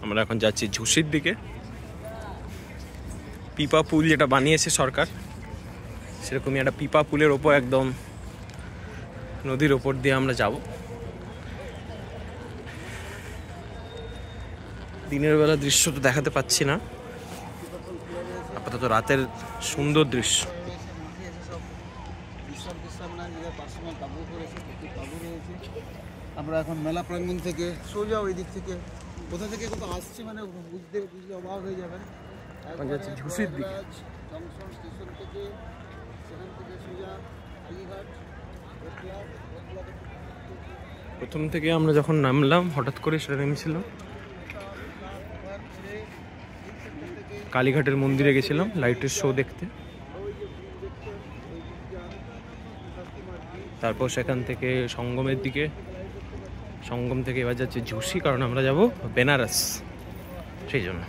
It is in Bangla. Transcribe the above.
আমরা এখন যাচ্ছি ঝুসির দিকে। পিপা পুল যেটা বানিয়েছে সরকার, সেরকমই একটা পিপা পুলের ওপর একদম নদীর ওপর দিয়ে আমরা যাব। দিনের বেলা দৃশ্য তো দেখাতে পাচ্ছি না, আপাতত রাতের সুন্দর দৃশ্য। আমরা এখন মেলা প্রাঙ্গণ থেকে সোজা ওই দিক থেকে কোথা থেকে কোথাও আসছি মানে বুঝতে অবাক হয়ে যাবেন। যাচ্ছি ঝুসির দিকে। জংশন স্টেশন থেকে সেখান থেকে সোজা কালীঘাট। প্রথম থেকে আমরা যখন নামলাম হঠাৎ করে সেটা নেমেছিলাম কালীঘাটের মন্দিরে, গেছিলাম লাইটের শো দেখতে। তারপর সেখান থেকে সঙ্গমের দিকে, সঙ্গম থেকে এবার যাচ্ছে ঝুসি, কারণ আমরা যাব বেনারস, সেই জন্য।